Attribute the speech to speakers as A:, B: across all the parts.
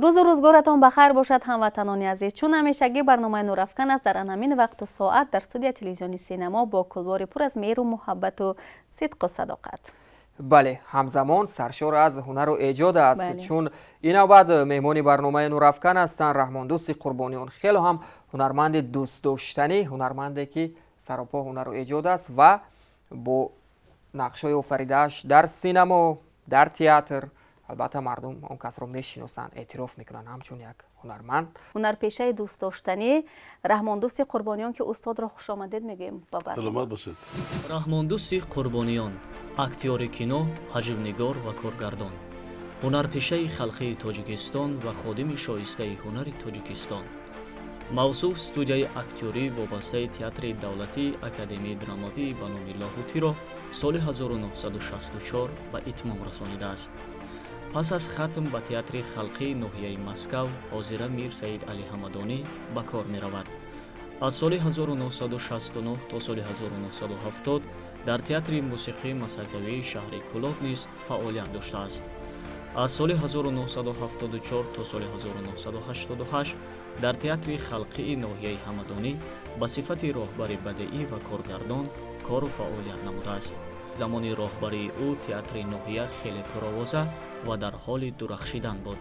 A: روز و روزگارتان بخیر باشد هموطنان عزیز. چون همیشگی برنامه نورافکن است در همین وقت و ساعت در استودیو تلویزیونی سینما با کلوار پر از مهر و محبت و صدق و صداقت.
B: بله، همزمان سرشار از هنر و ایجاد است. چون این بعد مهمانی برنامه نورافکن هستند رحماندوستی قربانیان. خیلی هم هنرمند دوست داشتنی، هنرمندی که سراپا هنر و ایجاد است و با نقش‌های آفریده‌اش در سینما، در تئاتر، البته مردم اون کس رو میشناسن، اعتراف میکنن همچون یک هنرمند.
A: هنرپیشه دوست داشتنی رحماندوستی قربانیان که استاد را خوش آمدید میگیم.
C: سلامت باشید.
D: раҳмондӯсти қурбониён актёри кино, ҳаҷвнигор ва коргардон, ҳунарпешаи халқии тоҷикистон ва ходими шоистаи ҳунари тоҷикистон. мавсуф студияи актёрӣ вобастаи театри давлатии академияи драмавии ба номи лоҳутиро соли 1964 ба итмом расонидааст. пас аз хатм ба театри халқии ноҳияи Москав ҳозира Мир Саид Али Ҳамадонӣ ба кор меравад. аз соли 1969 то соли 1970 дар театри мусиқии масакавии шаҳри Кӯлоб низ фаъолият доштааст. аз соли 1974 то соли 1988 дар театри халқии ноҳияи Ҳамадонӣ ба сифати роҳбари бадеӣ ва коргардон кору фаъолият намудааст. замони роҳбарии ӯ театри ноҳия хеле пуровоза ва дар ҳоли дурахшидан буд.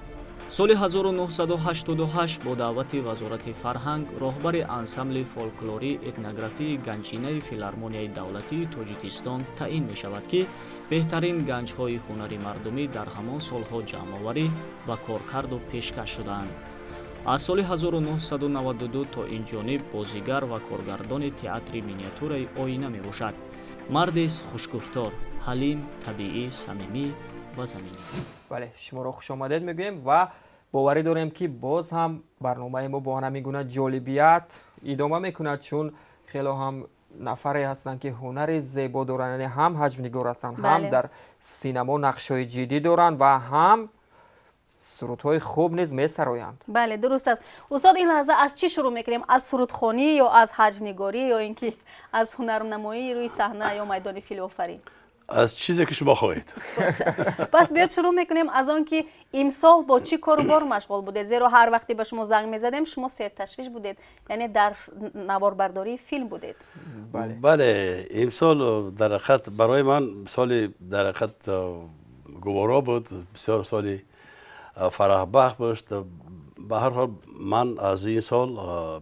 D: соли 1988 бо даъвати вазорати фарҳанг роҳбари ансамбли фолклории этнографии ганҷинаи филармонияи давлатии тоҷикистон таъин мешавад ки беҳтарин ганҷҳои ҳунари мардумӣ дар ҳамон солҳо ҷамъоварӣ ва коркарду пешкаш шудаанд. аз соли 1992 то инҷониб бозигар ва коргардони театри миниатураи оина мебошад. мардест хушгуфтор, ҳалим, табиӣ, самимӣ ва заминӣ.
B: بله، شما را خوش آمدید میگویم و باوری داریم که باز هم برنامه ما با همین گونه جالبیت ادامه میکند، چون خیلی هم نفری هستند که هنر زیبا دارند، یعنی هم حجم‌نگار هستند، هم در سینما نقش‌های جدی دارند و هم سرودهای خوب نیز می‌سرایند.
A: بله درست است. استاد این لحظه از چی شروع میکنیم؟ از سرودخوانی یا از حجم‌نگاری یا اینکه از هنرنمایی روی صحنه یا میدان فیلم آفرین؟
C: از چیزی که شما خواهید.
A: پس بیاد شروع میکنیم از آن که امسال با چی کار و بار مشغول بودید؟ زیرا هر وقتی به شما زنگ میزدیم شما سرتشویش بودید، یعنی در نواربرداری فیلم بودید.
C: بله، امسال در حقیقت برای من سال در حقیقت گوارا بود، بسیار سالی فرح بخش بود. به هر حال من از این سال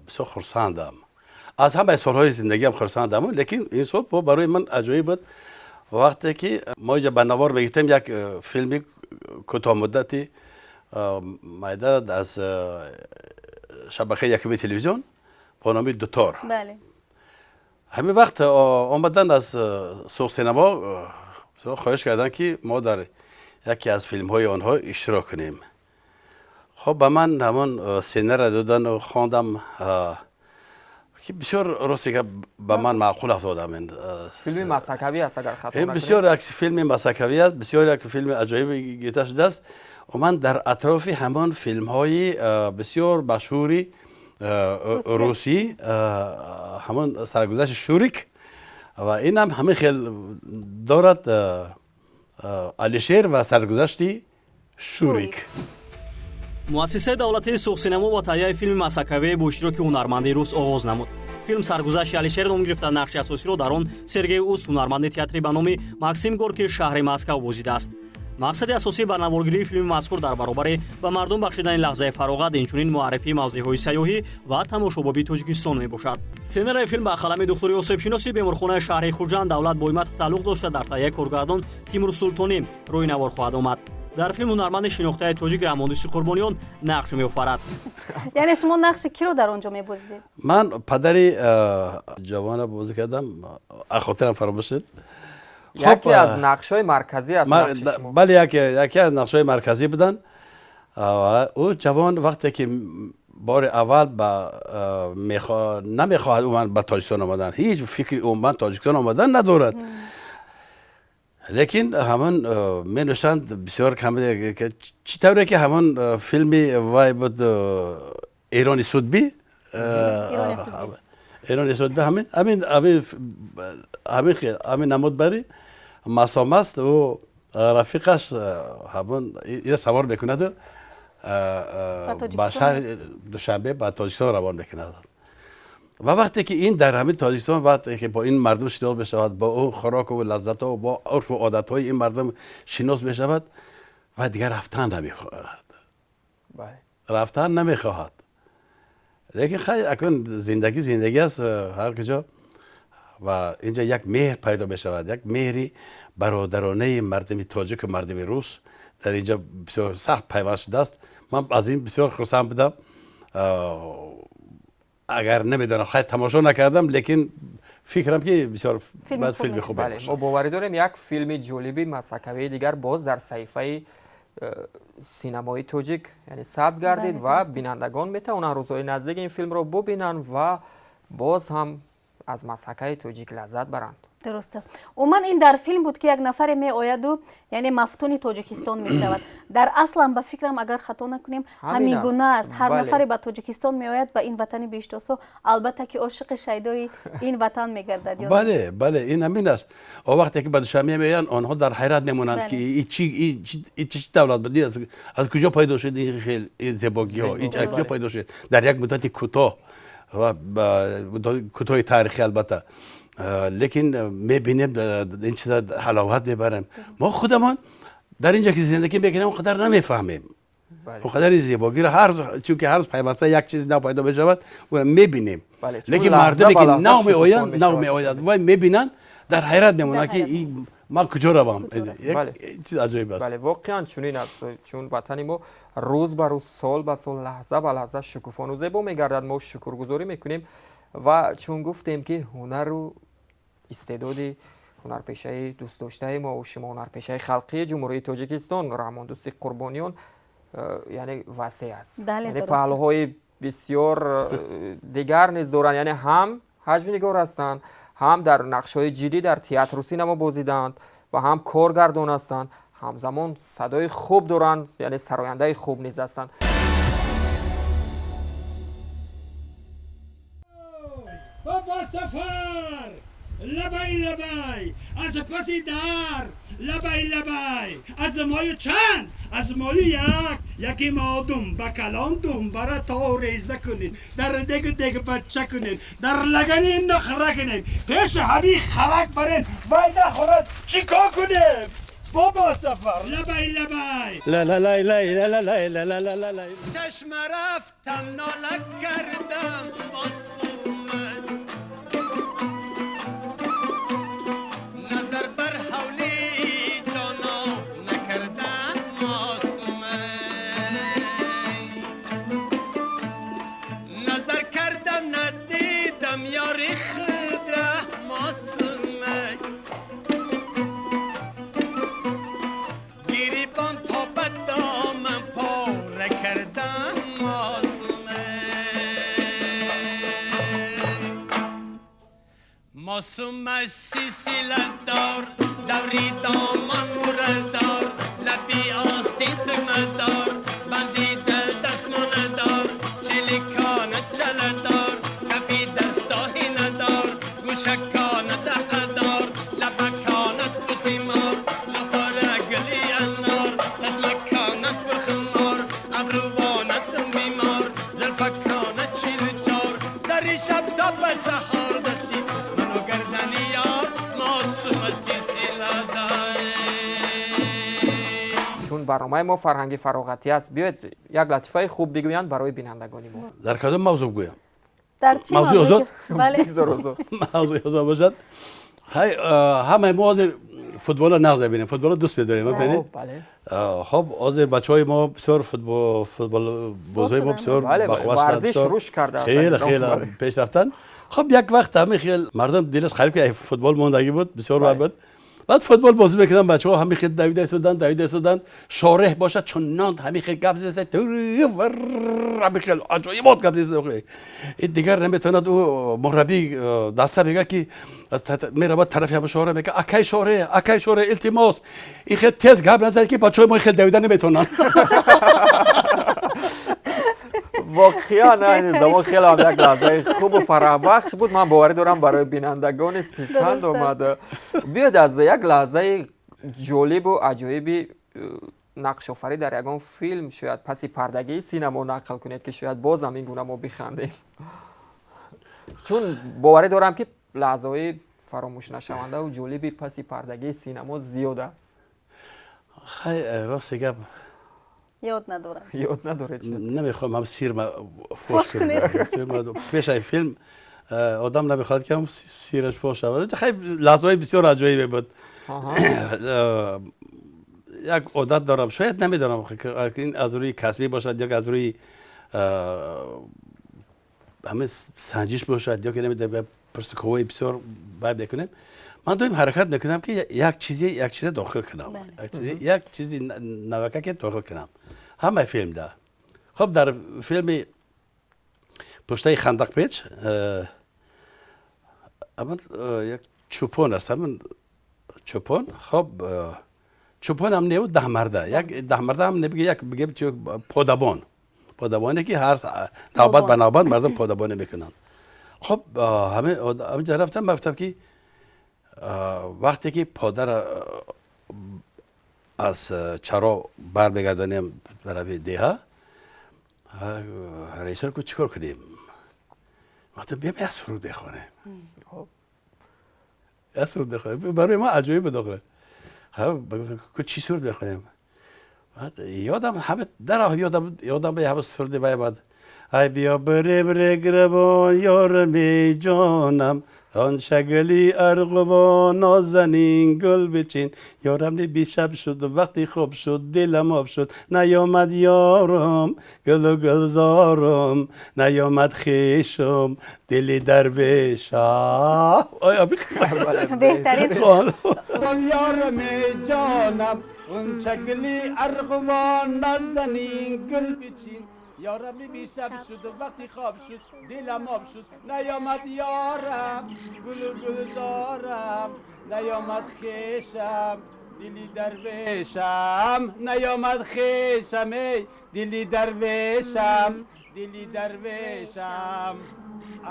C: بسیار خرسندم. از همه سالهای زندگیم خرسندم، لیکن این سال برای من عجیب بود. وقتی که ما اینجا به نوار بگیریم یک فیلمی کوتاه مدتی میداد از شبکه یکمی تلویزیون با نام دوتار.
A: بله.
C: همین وقت آمدن از سوق سینما خواهش کردن که ما در یکی از فیلم های آنها اشتراک کنیم. خب به من همون سینه را دادن و خواندم که بسیار راستی که به من معقول افتادم.
B: فیلم مسکوی است اگر خطا نکنم.
C: بسیار یک فیلم مسکوی است، بسیار یک فیلم عجایب گیته شده است و من در اطراف همان فیلم های بسیار مشهوری روسی همان سرگذشت شوریک و این هم همین خیلی دارد علیشیر و سرگذشتی شوریک.
E: муассисаи давлатии суғсинемо ба таҳияи филми масакавӣ бо иштироки ҳунарманди рус оғоз намуд. филм саргузашти алишер ном гирифта нақши асосиро дар он Сергей Уст, ҳунарманди театри ба номи Максим Горки шаҳри Москав бозидааст. мақсади асосии барнаворгирии филми мазкур дар баробари ба мардум бахшидани лаҳзаи фароғат, инчунин муаррифии мавзеъҳои сайёҳӣ ва тамошобобии Тоҷикистон мебошад. сценарияи филм ба қалами духтури осебшиноси беморхонаи шаҳри Хуҷанд Давлат Боиматов тааллуқ дошта дар таҳияи коргардон Тимур Султонӣ рӯйнавор хоҳад омад. дар филм ҳунарманди шинохтаи тоҷик раҳмондӯсти қурбониён нақш меофарад.
A: یعنی شما نقش کی رو در اونجا می‌بازیدید؟
C: من پدری جوان بازی کردم، خاطرم فراموش شد.
B: یکی از نقش‌های مرکزی است.
C: بله، یکی از نقش‌های مرکزی بودن. او جوان وقتی که بار اول نمیخواهد اومد به تاجیکستان آمدن، هیچ فکری اومد تاجیکستان آمدن ندارد. لیکن همان می نوشتند بسیار کم که چطوره که همون فیلمی وای بود ایرانی سودبی ایرانی سودبی همین نمود بری مسام است و رفیقش همون این سوار میکند به شهر دوشنبه به تاجیکستان روان میکند و وقتی که این در همین تاجیکستان وقتی که با این مردم شناس بشود، با اون خوراک و لذت ها و با عرف و عادت های این مردم شناس بشود و دیگر رفتن نمیخواهد، رفتن نمیخواهد. لیکن خیلی اکنون زندگی است هر کجا و اینجا یک مهر پیدا بشود، یک مهری برادرانه مردم تاجیک و مردم روس در اینجا بسیار سخت پیوند شده است. من از این بسیار خرسند بودم. اگر نمیدونم خیلی تماشا نکردم، لیکن فکرم که بسیار باید فیلم خوبی باشه.
B: ما باوری داریم یک فیلم جالبی مسکوی دیگر باز در صحیفه سینمای تاجیک یعنی ثبت گردید و بینندگان میتونن روزهای نزدیک این فیلم رو ببینن و باز هم از مسکوی تاجیک لذت برند.
A: درست است. عموما این در فیلم بود که یک نفر می آید و یعنی مفتون تاجیکستان می شود. در اصلا به فکرم اگر خطا نکنیم همین گونه است. هر نفری به تاجیکستان می آید به این وطن بیشتاسو البته که عاشق شیدای این وطن می گردد.
C: بله این همین است. و وقتی که به دوشنبه میان آنها در حیرت میمونند که این چی دولت بدی از کجا پیدا شد این خیلی زیبایی ها، این کجا پیدا شد در یک مدت کوتاه و کوتاه تاریخی البته. لیکن میبینیم این چیزا حلاوت میبریم. ما خودمان در اینجا که زندگی میکنیم اونقدر نمیفهمیم، اونقدر زیبایی را چون که هر روز پیوسته یک چیز نو پیدا بشود و میبینیم. لیکن مردمی که نو میآیند و میبینن در حیرت میمونن که ما کجا روم. یک چیز عجیب است.
B: بله واقعا چنین است، چون وطن ما روز به روز سال به سال لحظه به لحظه شکوفان و زیبا میگردد. ما شکرگزاری میکنیم و چون گفتیم که هنر و استعداد هنرپیشه دوست داشته ما و شما هنرپیشه خلقی جمهوری تاجیکستان راهماندوستی قربانیان یعنی وسیع است. یعنی پهلوهای بسیار دیگر نیز دارند، یعنی هم حجم‌نگار هستند، هم در نقش‌های جدی در تئاتر و سینما بازیدند و هم کارگردان هستند، همزمان صدای خوب دارند، یعنی سراینده خوب نیز هستند.
F: بابا سفر لبای لبای از پسی در لبای لبای از مایو چند از مایو یکی ما دنبه کلان دنبه را تا ریزه کنین در دیگ بچه کنین در لگنین نخره کنین پیش حبی خرک برین وای نخورد چیکار کنیم بابا سفر لبای لبای لا لا لا لا لا لا لا لا لا لا چشم رفتم نالک کردم باسومد نظر بر حولی جانا نکردن معصومه نظر کردم ندیدم یاری خود ره معصومه گریبان تا به دامن پاره کردم معصومه معصومه سلسله دار دوری دامن موردار لبی آستین تمدار بندی دل دستمانه دار چلیکان چله دار کفی دستاهی ندار گوشکان دقه دار لبکانت بسیمار لسار گلی انار چشمکانت برخمار ابروانت بیمار زلفکانت چیل چار سری شب تا به سحار دستی منو گردنی یار معصوم سلسله دار.
B: چون برنامه ما فرهنگی فراغتی است، بیاید یک لطیفه خوب بگویند برای بینندگان ما.
C: در کدام موضوع بگویم؟
A: در چی
C: موضوع آزاد؟
A: بله
C: موضوع آزاد باشد. خیلی همه ما حاضر فوتبال نغزه بینیم، فوتبال دوست بداریم. ببینید خب حاضر بچهای ما بسیار فوتبال بازی ما بسیار
B: ورزش روش کرده،
C: خیلی پیش رفتن. خب یک وقت همه خیلی مردم دلش خریب که فوتبال موندگی بود، بسیار راحت بود. بعد فوتبال بازی میکردن بچه‌ها همین خیلی دویده شدن شارح باشد چنان همین خیلی گپ زد همین خیلی عجایبات گپ زد. این دیگر نمیتوند او مربی دسته بگه که میره بعد طرفی هم شارح میگه اکی شارح التماس این خیلی تیز گپ نزد که بچه‌های ما خیلی دویدن نمیتونن.
B: واقعا نه زمان خیلی هم یک لحظه خوب و فرح بخش بود. من باوری دارم برای بینندگان پسند آمده. بیاید از یک لحظه جالب و عجایبی нақш офарӣ дар ягон филм шояд паси пардагии синемо нақл кунед ки шояд боз ҳам ин гуна мо бихандем. чун боварӣ дорам ки лаҳзаҳои фаромӯшнашавандаву ҷолиби паси пардагии синемо зиёд аст.
C: хай рости гап
A: ёд надорам.
B: ёд надоред?
C: намехоҳам ҳам сирма фош кунем. пешаи филм одам намехоҳад ки ҳам сираш фош шавад. хай лаҳзаҳои бисёр аҷоибе буд. як одат дорам, шояд намедонам ин аз рӯи касбӣ бошад ё аз рӯи ҳама санҷиш бошад ё ки намедонам пурсуковои бисёр байд мекунем. ман доим ҳаракат мекунам ки як чизе дохил кунам, як чизи навакаке дохил кунам ҳамаи филмда. хоб дар филми пуштаи хандақпеч як чӯпон аст. чӯпон хоб чӯпон ҳам небуд даҳмарда. як даҳмарда ҳам небиге, як бигем подабон. подабоне ки ҳар навбат ба навбат мардум подабонӣ мекунанд. хоб ҳаминҷа рафтам гуфтам ки вақте ки подара аз чаро бармегардонем тарафи деҳа, режиссёр гуфт чӣ кор кунем? гуфтам биям як суруд бихонем. як суруд бихонем. барои ман аҷоиб буд охир. чӣ суруд бихонем? یادم همه در یادم به همه سفرده باید ای بیا بریم رگروان یارم جانم آن شگلی ارغوان نازنین گل بچین یارم بی شب شد وقتی خوب شد دلم آب شد نیامد یارم گل و گلزارم نیامد خیشم دلی درویشم
A: بهترین
C: یارم جانم اون چگلی ارغوان نازنین گل بچین یارم بی شب شد و وقتی خواب شد دلم آب شد نیامد یارم گل و گلزارم نیامد خیشم دلی درویشم نیامد خیشم ای دلی درویشم دلی درویشم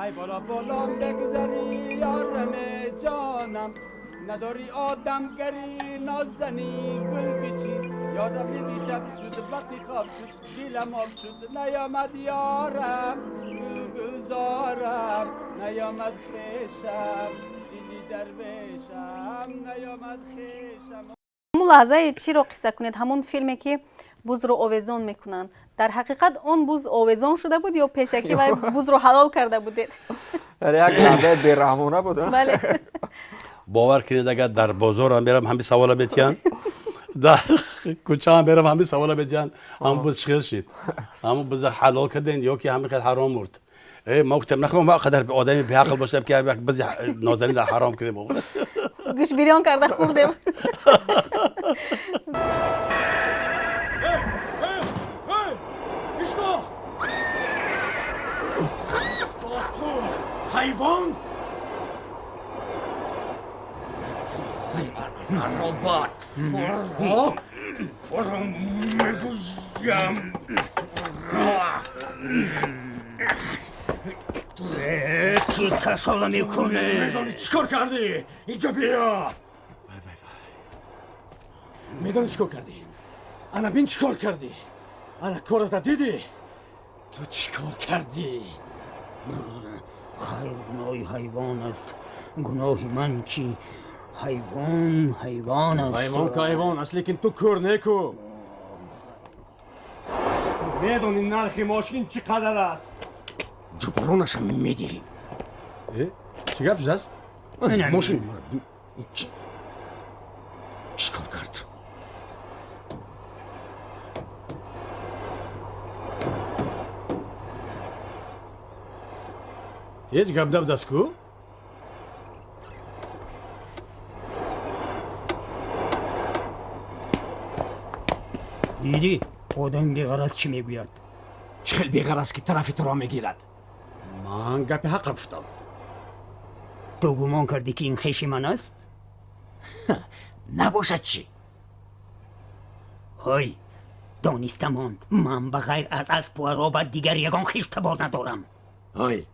C: ای بالا بالا بگذری یارم جانم نداری آدمگری نازنی گل بچین یارم بی شب شد وقتی خواب شد دلم آب شد نیامد یارم گل گلزارم نیامد خیشم دلی درویشم نیامد خیشم.
A: همون لحظه چی رو قصه کنید؟ همون فیلمی که بوز رو آویزان میکنن در حقیقت اون بوز آویزان شده بود یا پیشکی و بوز رو حلال کرده بودید؟
B: در یک لحظه بیرحمانه بود.
A: بله.
C: باور کنید اگر در بازار هم برم همین سوالا بتیان در کوچه هم برم همین سوالا بتیان هم بوز شخیر شید همون بوز حلال کردین یا که همین خیلی حرام مرد. ما گفتم نخواهم ما قدر آدمی به عقل باشم که بوز نازنین در حرام کنیم.
A: گوش بیریان کرده خوب دیم.
F: حیوان
G: ربات فرو میگویم چی کساله میکنه؟
F: میدانی چیکار کردی؟ اینجا بیا. میدانی چیکار کردی؟ انا بین چیکار کردی؟ انا کارت دیدی؟ تو چیکار کردی؟
G: خیر گناهی حیوان است گناهی من چی؟ حیوان است.
F: حیوان که حیوان است لیکن تو کار نکو. میدونی نرخ ماشین چقدر است؟
G: جبرانش میدی.
F: چی گپش است؟
G: ماشین چیکار کرد؟
F: هیچ گپ نبود است کو؟
G: دیدی؟ آدم بیغرض چی میگوید؟
F: چخیل بیغرض که طرف تو را میگیرد. من گپ حق گفتم.
G: تو گمان کردی که این خویش من است؟
F: نباشد چی؟
G: های دانستمان من بغیر از اسب و عرابت دیگر یگان خویش تبار ندارم.
F: های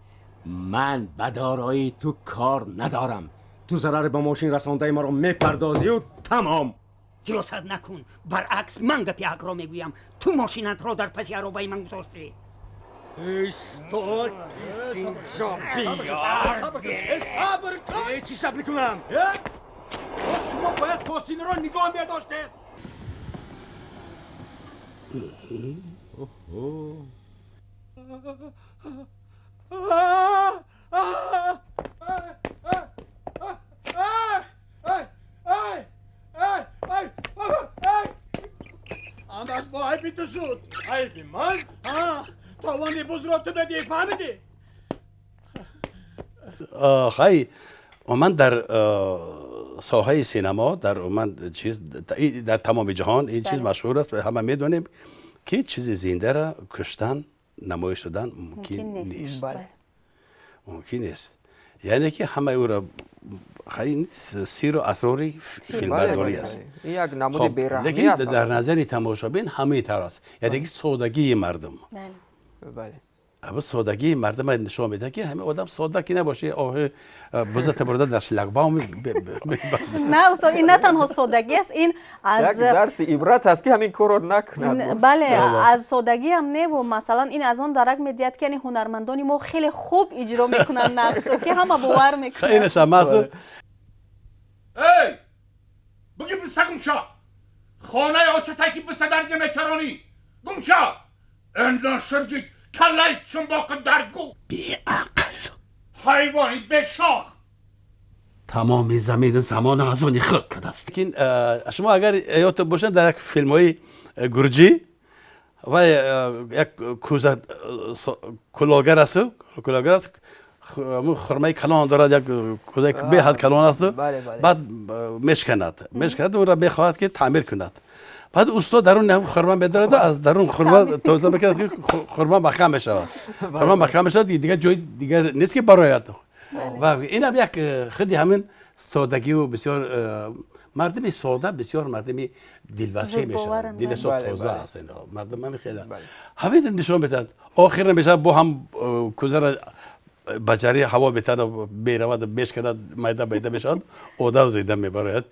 F: من به دارایی تو کار ندارم. تو ضرر به ماشین رسانده ما رو میپردازی و تمام.
G: سیاست نکن. برعکس من گپی حق را میگویم. تو ماشینت را در پسی عربای من گذاشتی.
F: استاد اینجا بیار. صبر کن. چی صبر کنم؟ شما باید فاصله را نگاه می‌داشتید. امر با عیبی تو شد. عیبی من؟ تاوانی بز را تو بدی فهمیدی؟
C: خیلی من در ساحه سینما در من چیز در تمام جهان این چیز مشهور است و همه میدونیم که چیز زنده را کشتن نمایش دادن ممکن نیست. ممکن نیست. یعنی که همه او را خیلی سیر و اسراری فیلمبرداری است.
B: این یک نمود بی‌رحمی
C: لیکن
B: است.
C: در نظر تماشابین همه طور است. یعنی که سادگی مردم.
B: بله.
C: اما سادگی مردم نشان میده که همه آدم ساده که نباشه. آه بزرگ برده در شلگباو
A: نه استاد، این نه تنها سادگی است، این از
B: یک درس عبرت است که همین کار رو نکند.
A: بله، از سادگی هم نه و مثلا این از آن درک میدید که هنرمندان ما خیلی خوب اجرا میکنن نقش رو که همه باور میکنن.
C: خیلی شماست.
F: ای بگی بسته گمشا خانه آچتکی بسته در جمع چرانی گمشا اندان شرگی کلای چنباق درگو
C: بی عقل
F: حیوانی بشاخ
C: تمام زمین زمان از آن خود کرده است. لیکن شما اگر یادت باشن در یک فیلم های گرجی و یک کوزه کلاگر است خرمه کلان دارد، یک کوزه به حد کلان است. بعد مشکند اون را بخواهد که تعمیر کند. بعد استاد درون هم خرما بدارد و از درون خرما توزیع میکند که خرما محکم بشود. خرما محکم بشود دیگه جای دیگه نیست که برایت. و این هم یک خیلی همین سادگی و بسیار مردمی ساده بسیار مردمی دلوسه میشن. دلش تازه است. مردم هم خیلی همین نشون میداد. آخر نمیشه با هم کوزه بچری هوا بتونه بیرود بیش کند میده بشد اودا زیده میبرد.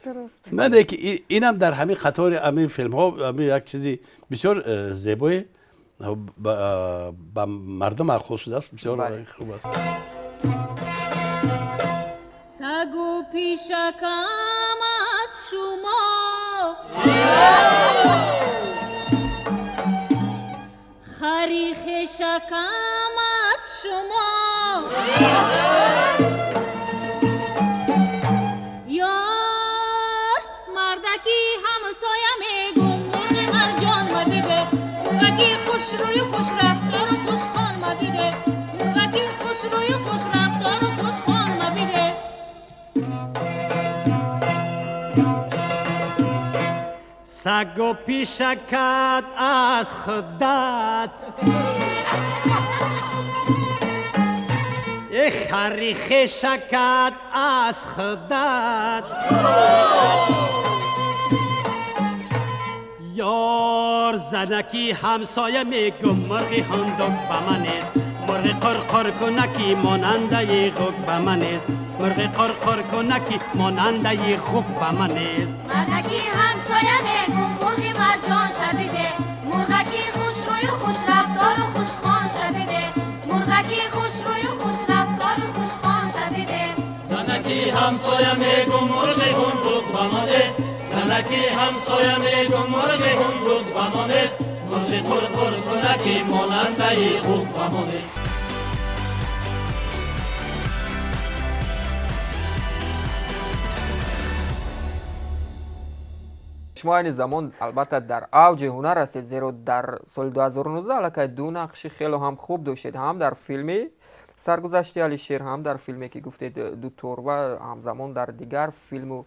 C: نه که اینم در همین قطار همین فیلم ها همین یک چیزی بسیار زیبای با مردم عقل شده است. بسیار خوب است.
H: سگو پیشکم از شما خری خشکم از شما یار مردکی همسایه میگم مرغ مرجان مدیده مرغکی خوش روی خوش رفتار و خوش خان مدیده مرغکی خوش روی خوش رفتار و خوش خان مدیده
F: سگ و پیشکت از خودت خری خشکت از خودت یار زنکی همسایه میگم مرغی هندوک به من است مرغ قرقر کنکی ماننده خوک به من است مرغ قرقر کنکی ماننده خوک به من است
H: مردکی همسایه میگم مرغی مرجان شویده مرغکی خوش روی خوش رفتار و خوش خان شویده مرغکی خوش روی خوش رفتار و خوش خان شویده
I: زنکی همسایه میگم مرغی هندوک به من است زنکی همسایه میگم مرغی هندوک به من است مرغی قرقر کنکی ماننده خوک به من است.
B: شما این زمان البته در اوج هنر هستید، زیرا در سال 2019 علاقه دو نقشی خیلی هم خوب داشتید، هم در فیلمی سرگذشت علیشیر هم در فیلمی که گفتید دکتر و همزمان در دیگر فیلم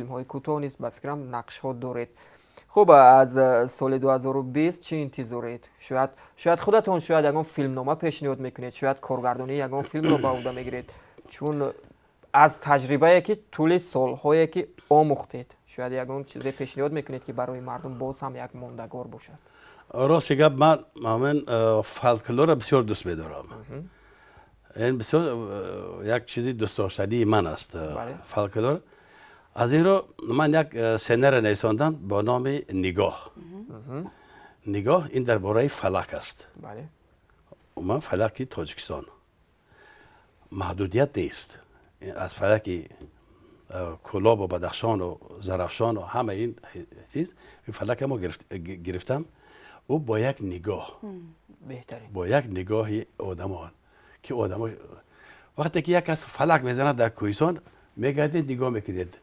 B: های کوتاه نیست به فکرم نقش ها دارید. خب از سال 2020 چی انتظارید؟ شاید خودتون شاید یگان فیلم نامه پیشنهاد میکنید، شاید کارگردانی یگان فیلم رو به عهده میگیرید، چون از تجربه که طول سالهایی که آموختید شاید یگان چیزی پیشنهاد میکنید که برای مردم باز هم یک ماندگار باشد.
C: راستی گپ من فولکلور را بسیار دوست می‌دارم. این بسیار یک چیزی دوست داشتنی من است. فولکلور از این رو من یک سنر نویساندم با نام نگاه. نگاه این درباره فلک است.
B: بله.
C: من فلک تاجیکستان محدودیت نیست. از فلک کلاب و بدخشان و زرافشان و همه این چیز این فلک ما گرفتم. او با یک نگاه
B: بهترین
C: با یک نگاه آدمان که آدم وقتی که یک کس فلک میزنه در کوهستان میگردید نگاه میکنید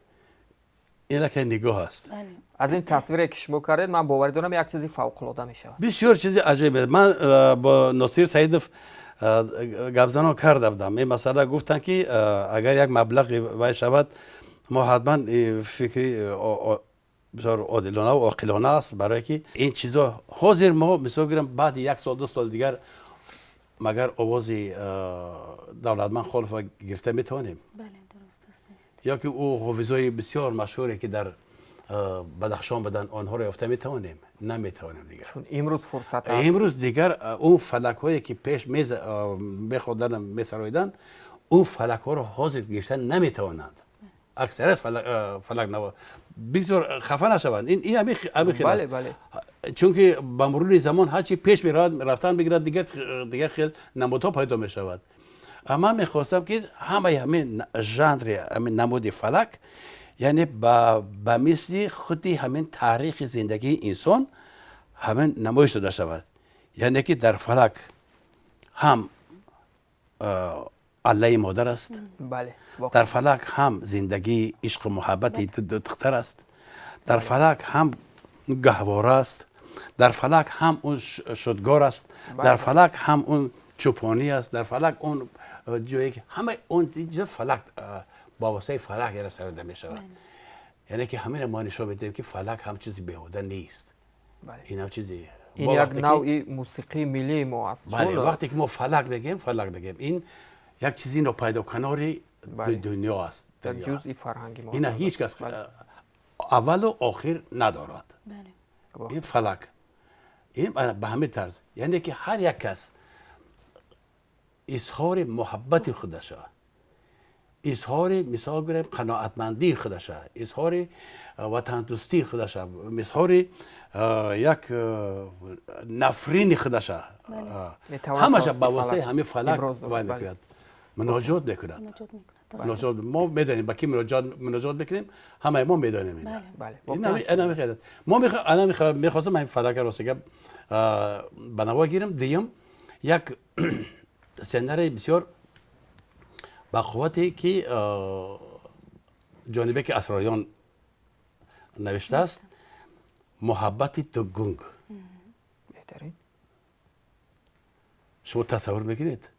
C: این که نگاه است.
B: از این تصویری که شما کردید من باور دارم یک چیزی فوق العاده میشه.
C: بسیار چیزی عجیبه. من با نصیر سعیدов گپزنا کرده بودم. این مسئله گفتن که اگر یک مبلغ وای شود ما حتما فکری بسیار عادلانه و عاقلانه است برای که این چیزا حاضر ما مثلا گیرم بعد یک سال دو سال دیگر مگر آواز دولتمند خالف گرفته میتونیم.
A: بله درست است.
C: یا که او حافظای بسیار مشهوری که در بدخشان بدن آنها را یافته میتوانیم نمیتوانیم دیگر.
B: چون امروز فرصت است.
C: امروز دیگر اون فلک هایی که پیش میخوردن میسرایدن اون فلک ها را حاضر گرفتن نمیتوانند. اکثر فلک نوا بسیار خفه نشوند. این همین خیلی
B: بله بله.
C: چون که به مرور زمان هرچی پیش میرود رفتن بگیرد دیگر خیلی نمودها پیدا میشود. اما میخواستم که همین ژانر همین نمود فلک یعنی به مثل خودی همین تاریخ زندگی انسان همین نمایش داده شود. یعنی که در فلک هم الله مادر است.
B: بله.
C: در فلک هم زندگی عشق و محبت دختر است. در فلک هم گهواره است. در فلک هم اون شدگار است. در فلک هم اون چوپانی است. در فلک اون جایی که همه اون فلک با واسه فلک یعنی سرده می شود. یعنی که همین ما نشان میدیم که فلک هم چیزی بیهوده نیست. این هم چیزی
B: این یک نوعی موسیقی ملی ما است.
C: وقتی که ما فلک بگیم این یک چیزی ناپیدا کناری دنیا است.
B: در جزئی فرهنگی ما.
C: این هیچ کس اول و آخر ندارد. این فلک این به همین طرز یعنی که هر یک کس اظهار محبت خودشه، اظهار مثال گریم قناعتمندی خودشه، اظهار وطن دوستی خودشه، اظهار یک نفرین خودشه، همش به واسطه همین فلک وای میکند. مناجات میکند. ما میدانیم با کی مناجات میکنیم همه ما میدانیم. بله. ما میخواستم این فلک راستگه به نوا گیرم. دیم یک سنر بسیار با قوتی که جانبه اسرایان نوشته است محبت دو گنگ.
B: بهترین.
C: شما تصور میکنید؟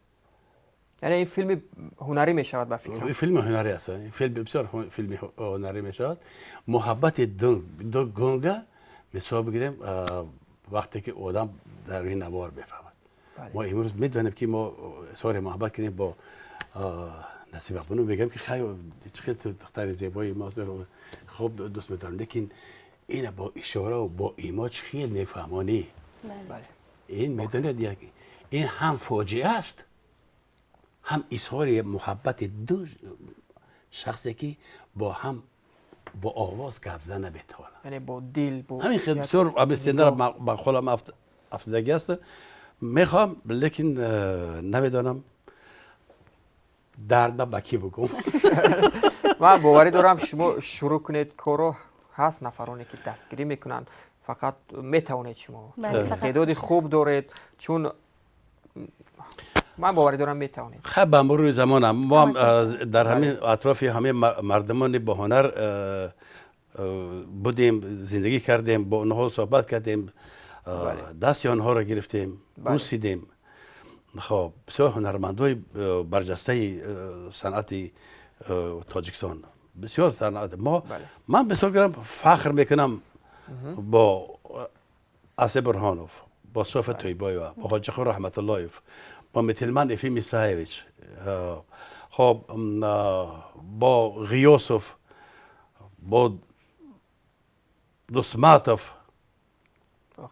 B: یعنی این فیلم هنری می شود با فکرم.
C: این فیلم هنری است. این فیلم بسیار فیلم هنری می شود. محبت دو گنگ مثال بگیریم وقتی که آدم در این نوار بفهمد. ما امروز میدونیم که ما اظهار محبت کنیم با نصیب بانو میگم که خیلی چقدر دختر زیبایی ماست رو خوب دوست می‌دارم لیکن این با اشاره و با ایماج خیلی میفهمانی.
B: بله.
C: این میدونید این هم فاجعه است هم اظهار محبت دو شخصی که با هم با آواز گپ زدن نمیتونه.
B: یعنی با دل با
C: همین خیلی بسیار ابستندر با خودم افتادگی است. میخوام لیکن نمیدونم درد با کی بگم.
B: من باوری دارم شما شروع کنید کارو هست نفرانی که دستگیری میکنن فقط میتوانید شما استعداد خوب دارید چون من باوری دارم میتوانید.
C: خب به مرور زمان ما در همین اطراف همه مردمان با هنر بودیم زندگی کردیم با اونها صحبت کردیم دست آنها را گرفتیم بوسیدیم. خب بسیار هنرمندای برجسته صنعت تاجیکستان بسیار صنعت ما من بسیار فخر میکنم با اسب برهانوف با صوفت تویبایو با حاج خور رحمت اللهیف با متلمن افیم ایسایویچ خب با غیاسوف با دوسماتوف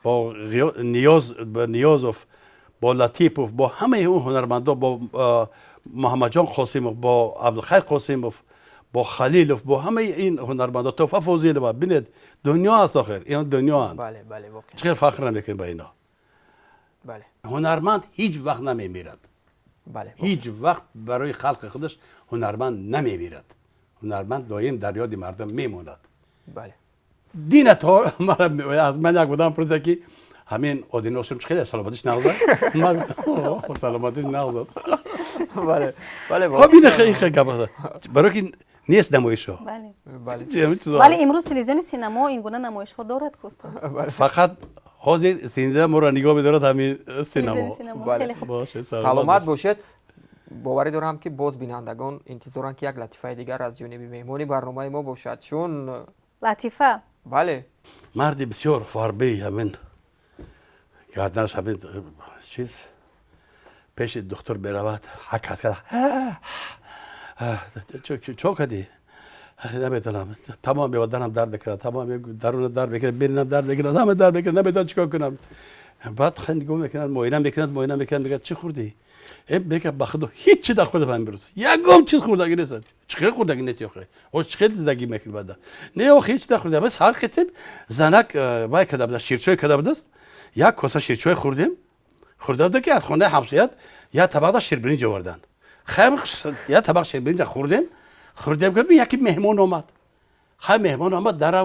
C: با نیازوف با لطیپوف با همه اون هنرمندا با محمد جان قاسیموف با عبدالخیر قاسیموف با خلیلوف با همه این هنرمندا توفا فوزیل با ببینید دنیا هست آخر این دنیا هست.
B: بله بله واقعا.
C: چقدر فخر نمیکنیم با اینا.
B: بله.
C: هنرمند هیچ وقت نمیمیرد.
B: بله.
C: هیچ وقت برای خلق خودش هنرمند نمیمیرد. هنرمند دائم در یاد مردم میموند.
B: بله.
C: دین تو از من یک بودم پرسید که همین آدینوشم خیلی سلامتیش نغزد. من سلامتیش نغزد.
B: بله بله.
C: خب این خیلی گپ برای که نیست نمایش ها.
A: بله.
B: بله.
A: ولی امروز تلویزیون سینما این گونه نمایش ها دارد که
C: فقط حاضر سینده ما را نگاه می‌دارد همین سینما.
B: بله.
C: باشه
B: سلامت باشید. باوری دارم که باز بینندگان انتظارن که یک لطیفه دیگر از جانب مهمانی برنامه ما باشد چون
A: لطیفه.
B: بله.
C: مردی بسیار فاربی همین گردنش همین چیز پیش دکتر برود حکت کرد چو کدی نمیتونم تمام بدنم درد بکنم تمام درون درد بکنم بینم درد بکنم همه درد بکنم نمیتونم چیکار کنم بعد خندگو میکنن معاینه میکنن میگه چی خوردی میگه بخدا هیچ چی در خودم امروز یگام چیز خوردگی نیست چیکار خوردگی نیست آخه چیکار زندگی میکنی بعد نه آخه هیچ نخوردم بس هر کسی زنک وای کدام شیرچای کدام دست یک کاسه شیرچای خوردم که از خونه همسایت یا طبق شیربرنج آوردن خیلی یا طبق شیربرنج خوردم که یکی مهمان اومد خیلی مهمان اومد در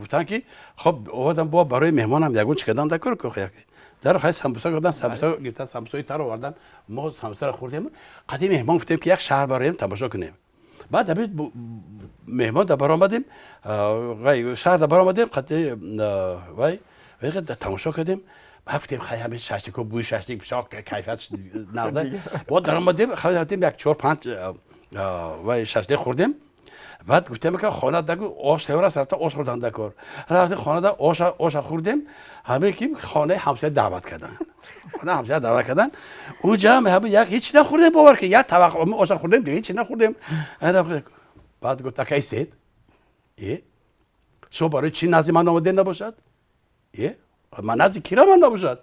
C: گفتن که خب اومدم با برای مهمانم یگون چیکار دکور که در خیلی سمبوسا گفتن سمبوسا گفتن سمبوسای تر آوردن ما سمبوسا رو خوردیم قدیم مهمان گفتیم که یک شهر برایم تماشا کنیم بعد همین مهمان در برآمدیم شهر در برآمدیم قدیم وای تماشا کردیم بعد گفتیم خیلی همین ششتیکو بوی ششتیک بسیار کیفیتش نرده بعد در آمدیم خیلی رفتیم یک 4-5 وای ششتیک خوردیم بعد گفتم که خانه دکو آش تیار است رفته آش خوردن دکور رفتیم خانه دا آش خوردیم همه که خانه همسایه دعوت کردن خانه همسایه دعوت کردن اونجا همه یک هیچ نخوردیم باور که یک طبق آش خوردیم دیگه هیچ نخوردیم بعد گفت کی سید شما برای چی نزد من آمده نباشد من نزد کی را من نباشد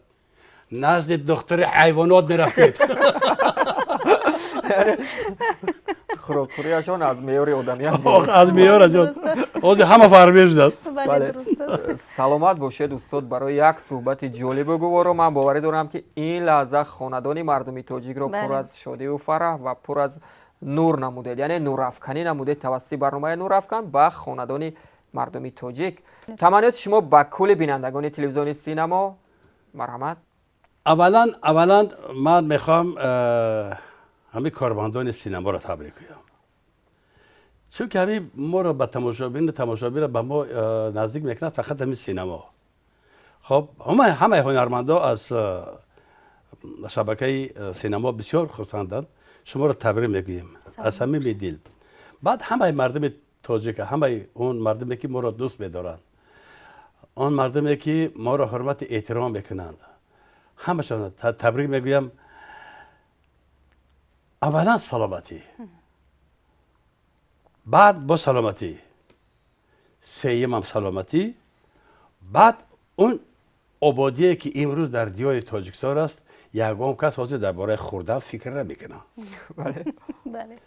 C: نزد دکتر حیوانات میرفتید
B: خوراکخوریشان از معیار آدمیت
C: از معیار از همه فرمیش است.
A: بله.
B: سلامت باشید استاد برای یک صحبت جالب و گوارا من باوری دارم که این لحظه خاندان مردمی تاجیک را پر از شادی و فرح و پر از نور نمودید یعنی نورافکنی نمودید توسط برنامه نورافکن به خاندان مردمی تاجیک. تمنیات شما به کل بینندگان تلویزیون سینما مرحمت.
C: اولا من میخوام همه کارمندان سینما را تبریک بگم چون که همه ما را به تماشابین را به ما نزدیک میکنند فقط همین سینما. خب همه هنرمندا از شبکه سینما بسیار خوشایندند شما را تبریک میگوییم از همه دل. بعد همه مردم تاجیک همه اون مردمی که ما را دوست می‌دارند اون مردمی که ما را حرمت احترام میکنند همشون تبریک میگویم. اولا سلامتی بعد با سلامتی سوم هم سلامتی بعد اون آبادی که امروز در دیار تاجیکستان است یگام کس حاضر درباره خوردن فکر نمیکنه.
B: بله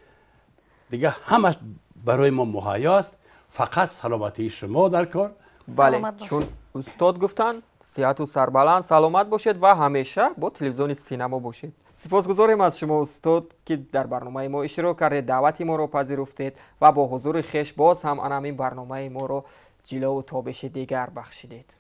C: دیگه همش برای ما مهیا است فقط سلامتی شما در کار.
B: بله چون استاد گفتن صحت و سربلند سلامت باشید و همیشه با تلویزیون سینما باشید. سپاسگزاریم از شما استاد که در برنامه ما اشتراک کردید دعوت ما رو پذیرفتید و با حضور خویش باز هم همین برنامه ما رو جلو و تابش دیگر بخشیدید.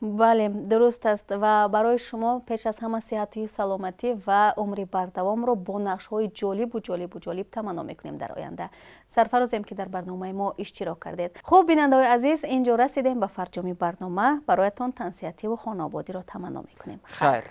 A: بله درست است و برای شما پیش از همه صحتی و سلامتی و عمری بردوام رو با نقش‌های جالب تمنا میکنیم در آینده. سرفرازیم که در برنامه ما اشتراک کردید. خب بینندگان عزیز اینجا رسیدیم به فرجام برنامه. برایتان تن صحتی و خانوادگی را تمنا میکنیم.
B: خیر.